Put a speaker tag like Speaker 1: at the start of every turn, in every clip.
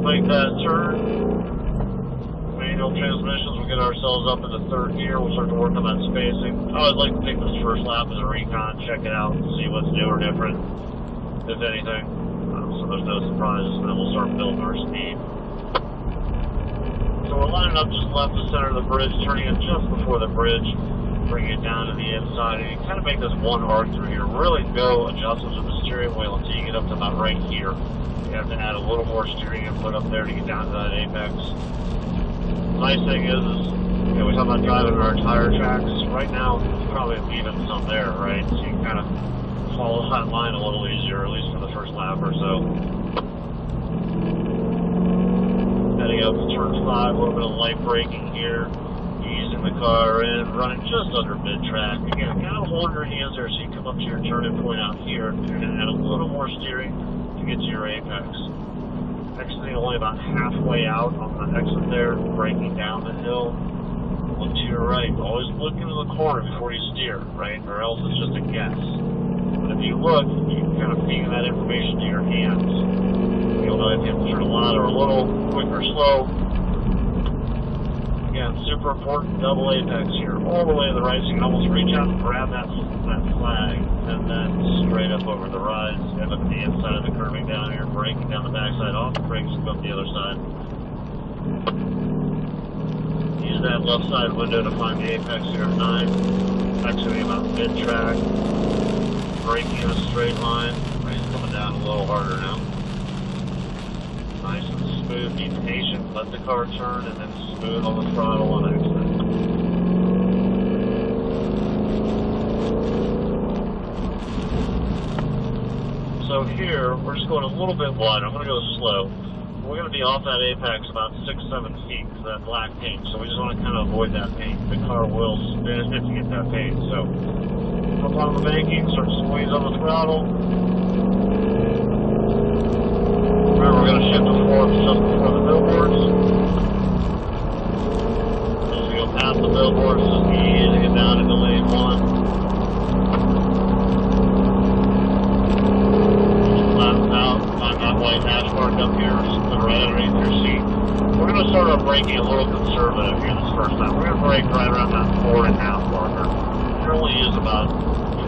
Speaker 1: make that turn. Manual transmissions, we'll get ourselves up into third gear. We'll start to work on that spacing. I always like to take this first lap as a recon, check it out, see what's new or different, if anything. So there's no surprises, and then we'll start building our speed. So we're lining up just left of center of the bridge, turning it just before the bridge, bringing it down to the inside, and you kind of make this one arc through here. Really no adjustments with the steering wheel until you get up to about right here. You have to add a little more steering input up there to get down to that apex. The nice thing is you know, we talk about driving our tire tracks. Right now, you're probably leaving some there, right? So you can kind of follow that line a little easier, at least for the first lap or so. Heading up to turn 5, a little bit of light braking here. Easing the car in, running just under mid-track. Again, kind of hold your hands there so you come up to your turning point out here. You're going to add a little more steering to get to your apex. Exiting only about halfway out on the exit there, braking down the hill. Look to your right. Always look into the corner before you steer, right? Or else it's just a guess. But if you look, you can kind of feed that information to your hands. You'll know if you have to turn a lot or a little, quick or slow. Again, super important double apex here, all the way to the right, so you can almost reach out and grab that flag, and then straight up over the rise, end up at the inside of the curving down here, braking down the backside off, brakes go up the other side. Use that left side window to find the apex here at 9, exiting about mid-track, braking in a straight line, race coming down a little harder now. Nice and smooth, be patient, let the car turn, and then smooth on the throttle on exit. So here, we're just going a little bit wide. I'm going to go slow. We're going to be off that apex about 6-7 feet to that black paint, so we just want to kind of avoid that paint. The car will spin if you get that paint. So, up on the banking, start to squeeze on the throttle. Remember, we're going to shift to fourth just before the billboards. As we go past the billboards, just easing it down into lane 1. Flatten out, find that white hash mark up here, just right underneath your seat. We're going to start our braking a little conservative here this first time. We're going to brake right around that 4.5 marker. You only use about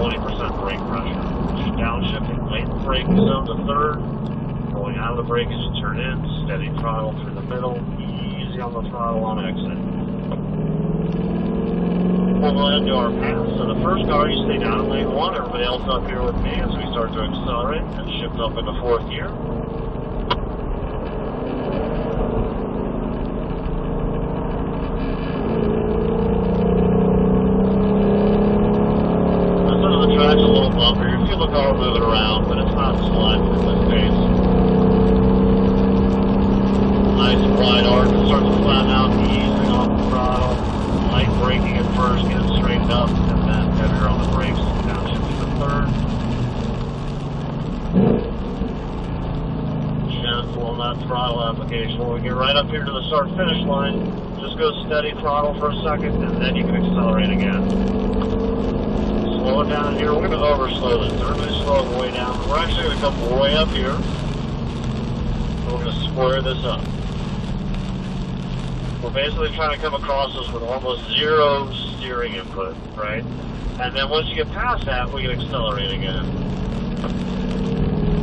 Speaker 1: 20% brake pressure. Just downshifting late braking zone to third. Pulling out of the brake as you turn in, steady throttle through the middle, easy on the throttle on exit. We'll go ahead and do our pass. So the first car, you stay down in lane 1, everybody else up here with me as we start to accelerate and shift up into fourth gear. Some of the track's a little bumpier. You feel the car moving around, but it's not sliding in this case. Nice wide arc, it starts to flatten out, easing off the throttle, light braking at first, get it straightened up, and then heavier on the brakes, downshifting to third. Gentle on that throttle application. When we get right up here to the start-finish line, just go steady throttle for a second, and then you can accelerate again. Slow it down here. We're going to overslow this. Everybody slow it way down. We're actually going to come way up here. We're going to square this up. We're basically trying to come across this with almost zero steering input, right? And then once you get past that, we can accelerate again.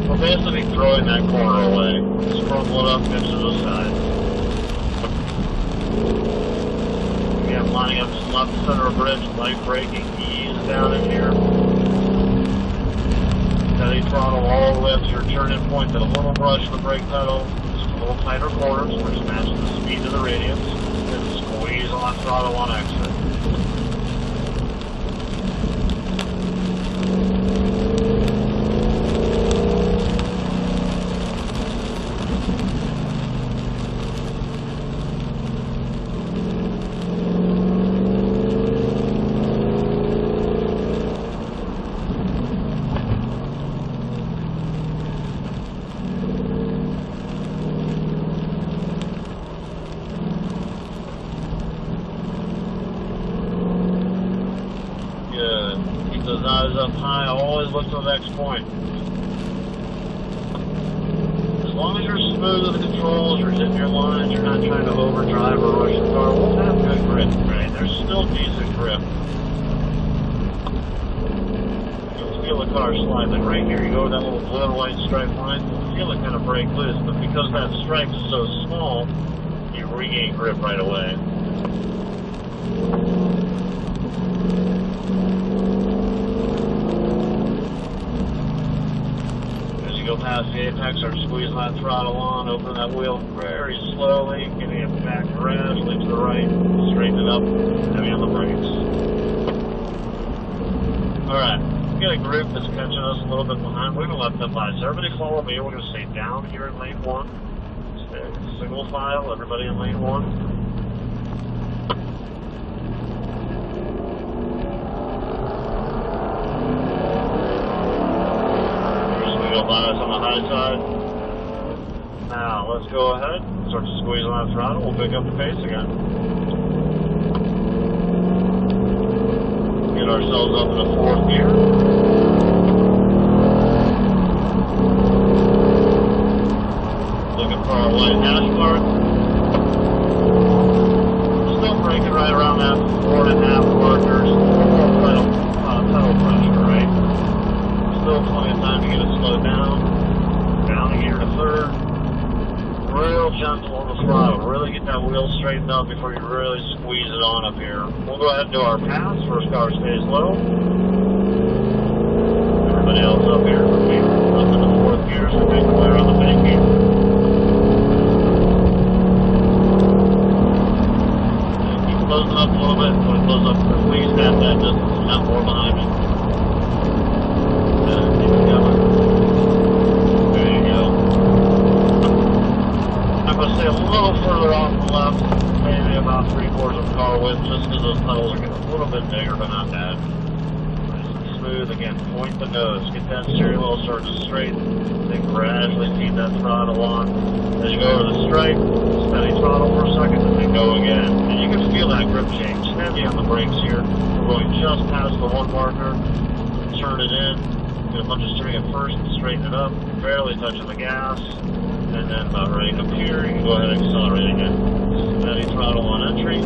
Speaker 1: We're basically throwing that corner away. Scrumble it up next to the side. Again, lining up just left center of bridge, light braking, ease down in here. Steady throttle all the way up to your turn-in point, then a little brush of the brake pedal. A little tighter corners, we're just matching the speed to the radius, and squeeze on that throttle on exit. Those eyes up high, always look to the next point. Just long as you're smooth with the controls, you're hitting your lines, you're not trying to overdrive or rush the car, we'll have good grip, right? There's still decent grip. You'll feel the car slide. Like right here, you go to that little blue and white stripe line, you'll feel it kind of break loose, but because that stripe is so small, you regain grip right away. Go past the apex, start squeezing that throttle on, open that wheel very slowly, getting it back gradually to the right, straighten it up, heavy on the brakes. Alright, we got a group that's catching us a little bit behind. We're going to let them by. So everybody follow me. We're going to stay down here in lane 1. Stay single file, everybody in lane 1. Bias on the high side. Now let's go ahead, start to squeeze on that throttle. We'll pick up the pace again. Get ourselves up in the 4th gear. Looking for our white hash mark. Still braking right around that 4.5 markers. Pedal pressure, right? Still plenty of time to get it slowed down a gear to 3rd, real gentle on the throttle, really get that wheel straightened up before you really squeeze it on up here. We'll go ahead and do our pass. First car stays low. Everybody else up here, up in the 4th gear, so make our way around the bank gear. Keep closing up a little bit, when it close up at least half that distance, not more behind me. Keep it going. There you go. I'm going to stay a little further off the left, maybe about 3/4 of the car width, just because those pedals are getting a little bit bigger, but not bad. Nice and smooth. Again, point the nose. Get that steering wheel starting to straighten. Then gradually feed that throttle on. As you go over the stripe, steady throttle for a second, and then go again. And you can feel that grip change. Heavy on the brakes here. We're going just past the 1 marker. Turn it in. Get a bunch of steering at first and straighten it up, barely touching the gas, and then about right up here, you can go ahead and accelerate again. Steady throttle on entry.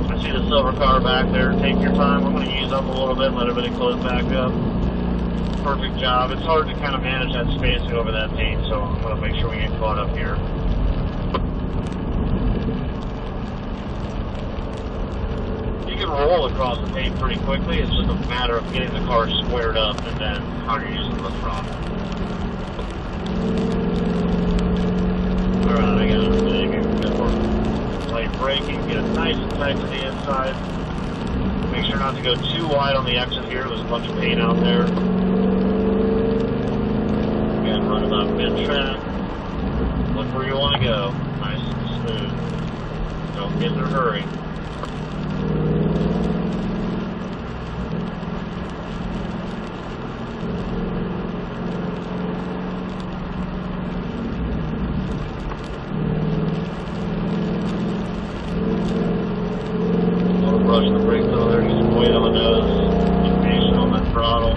Speaker 1: I see the silver car back there. Take your time. I'm going to ease up a little bit, let everybody close back up. Perfect job. It's hard to kind of manage that spacing over that paint, so I'm going to make sure we get caught up here. You can roll across the paint pretty quickly. It's just a matter of getting the car squared up and then how you're using the throttle. Alright, I got everything. Good work. Light braking, get it nice and tight to the inside. Make sure not to go too wide on the exit here. There's a bunch of paint out there. Again, run about mid-track. Look where you want to go. Nice and smooth. Don't get in a hurry. Brush the brakes over there, just weight on the nose, be patient on that throttle.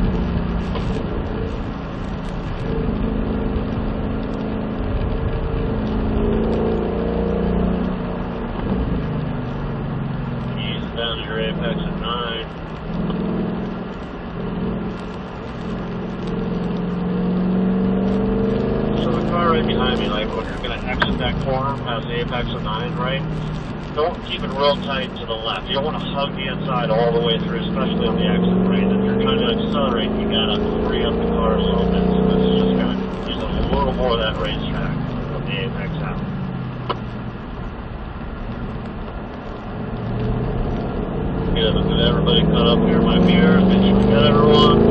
Speaker 1: Ease down to your apex at 9. So the car right behind me, like when you're going to exit that corner past the apex at 9, right? Don't keep it real tight to the left. You don't want to hug the inside all the way through, especially on the exit, right? If you're trying to accelerate, you gotta free up the car a little bit. So this is just gonna use a little more of that racetrack from the apex out. Good, look at everybody cut up here in my mirrors. Make sure we got everyone.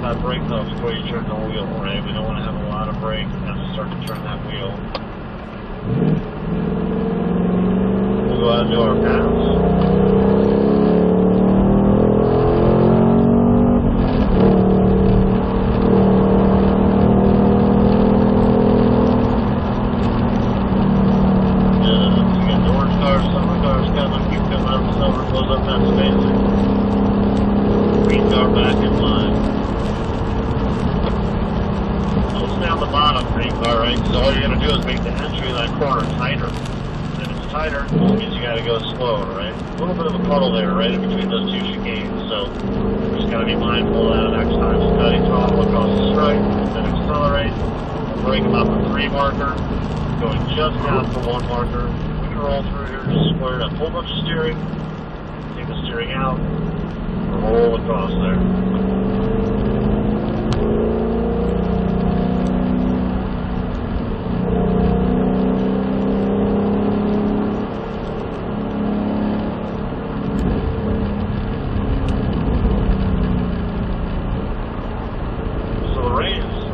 Speaker 1: That brake though before you turn the wheel, right? We don't want to have a lot of brake and have to start to turn that wheel. ahead and do our pass. Alright, so all you're going to do is make the entry of that corner tighter. And if it's tighter, it means you got to go slower, right? A little bit of a puddle there, right in between those two chicanes, so you just got to be mindful of that next time. Steady throttle across the stripe, then accelerate, break about the 3 marker, going just down to 1 marker. We can roll through here, just square it up. Whole bunch of steering, take the steering out, roll across there.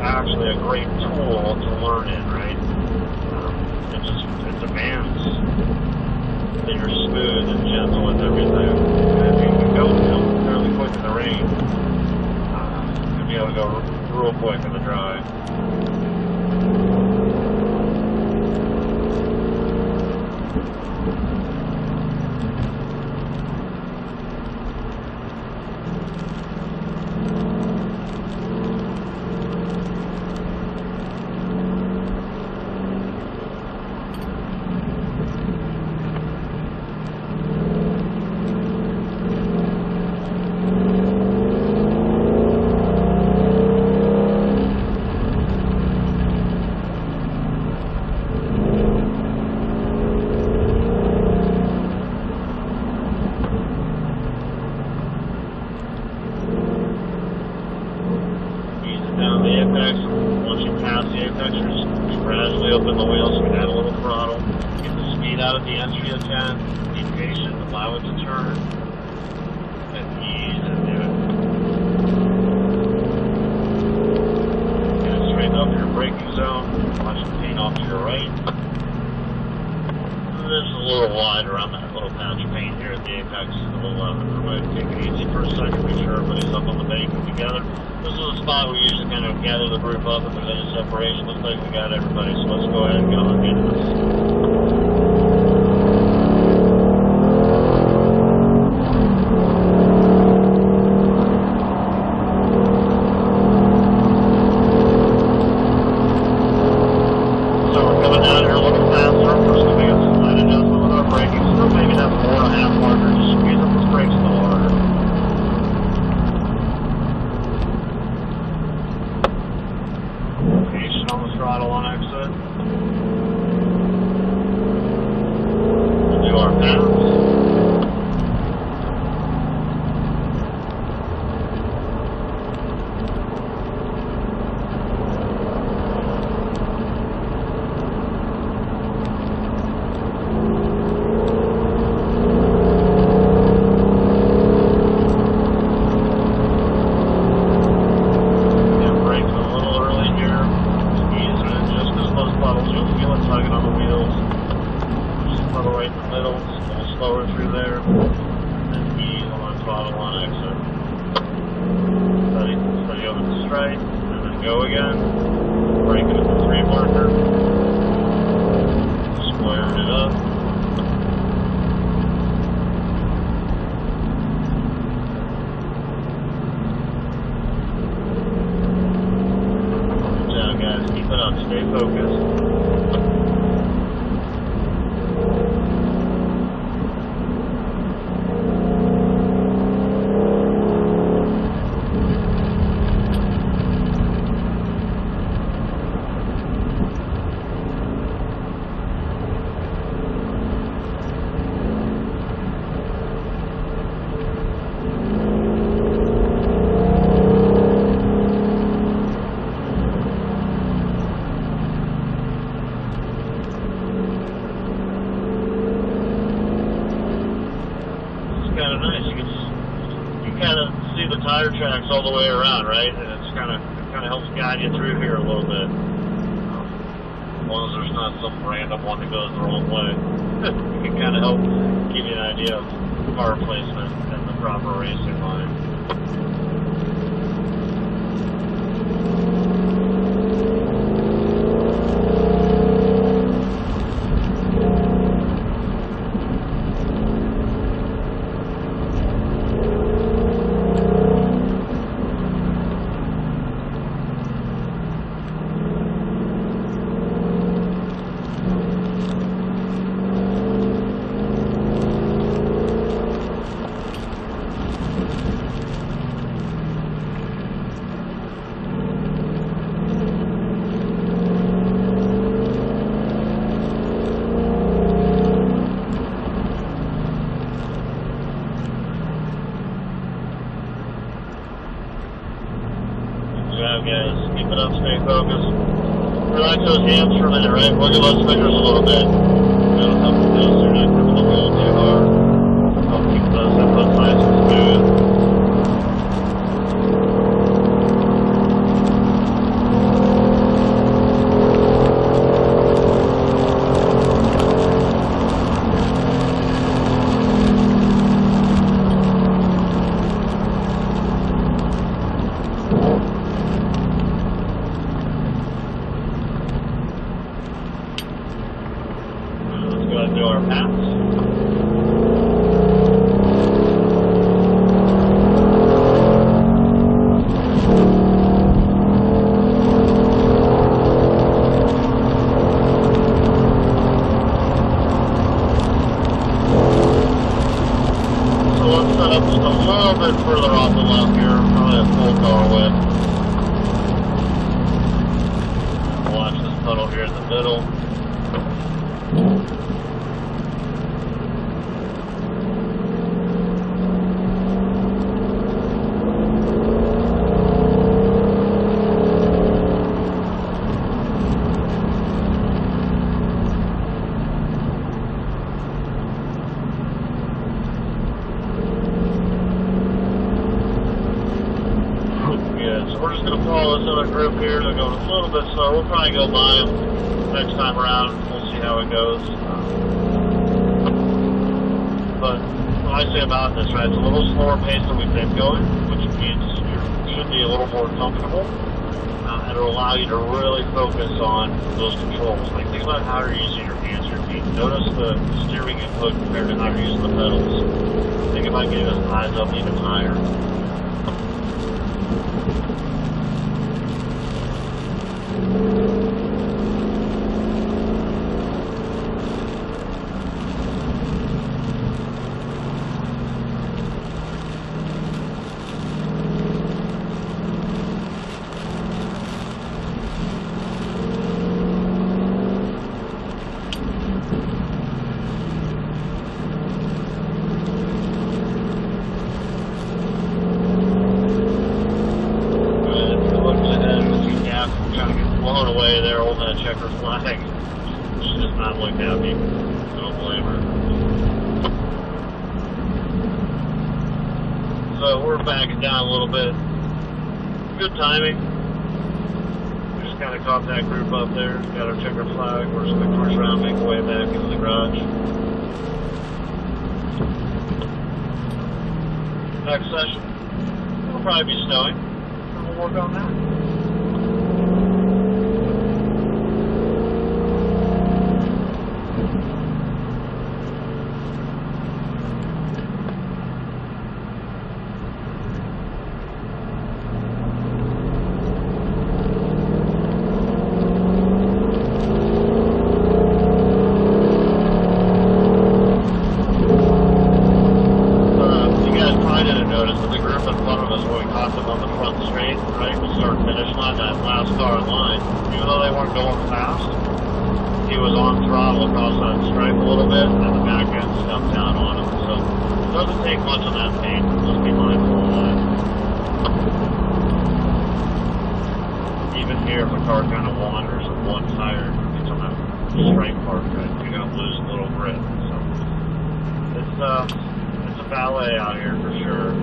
Speaker 1: Actually a great tool to learn in, right? It demands that you're smooth and gentle with everything. And if you can go fairly quick in the rain, you'll be able to go real quick in the dry. Down the apex. Once you pass the apex, you just gradually open the wheels, so we add a little throttle, get the speed out of the entry of 10, be patient, allow it to turn, and ease into it. Get it straighten up your braking zone, watch it paint off to your right. This is a little wide around that little patch of paint here at the apex of 11. We're going to take it easy for a second, make sure everybody's up on the bank together. This is a spot where we usually kind of gather the group up if there's any separation. Looks like we got everybody, so let's go ahead and get on into this. On the throttle on exit. We'll do our pass. Right in the middle, a little slower through there, and then ease on throttle on exit. Steady over the stripe, and then go again. Break it at the 3 marker. Square it up. Good job, guys. Keep it up. Stay focused. Kind of nice. You kind of see the tire tracks all the way around, right? And it kind of helps guide you through here a little bit. As long as there's not some random one that goes the wrong way. It can kind of help give you an idea of car placement and the proper racing line. Guys, keep it up, stay focused. Relax those hands for a minute, right? Wiggle those fingers a little bit. That'll help the nose, so you're not gripping the wheel too hard. Help keep those inputs nice and smooth. Do our paths. So let's set up just a little bit further off the left here, probably a full car width. Watch this puddle here in the middle. So we're just going to follow this other group here. They're going a little bit slow. We'll probably go by them next time around. We'll see how it goes. But what I say about this, right, it's a little slower pace than we've been going, which means you should be a little more comfortable. It'll allow you to really focus on those controls. Like, think about how you're using your hands, your feet. Notice the steering input compared to how you're using the pedals. Think about getting those eyes up even higher. Away there holding that checker flag. She's just not looking at me. Don't blame her. So we're backing down a little bit. Good timing. We just kind of caught that group up there. Got our checker flag. We're just going to cruise around, make our way back into the garage. Next session, we'll probably be snowing. And we'll work on that. Going fast. He was on throttle across that stripe a little bit, and the back end stumped down on him. So it doesn't take much on that paint. Just be mindful of that. Even here, if the car kind of wanders with one tire, it's on that stripe part, right? You're going to lose a little grip. So it's a ballet out here for sure.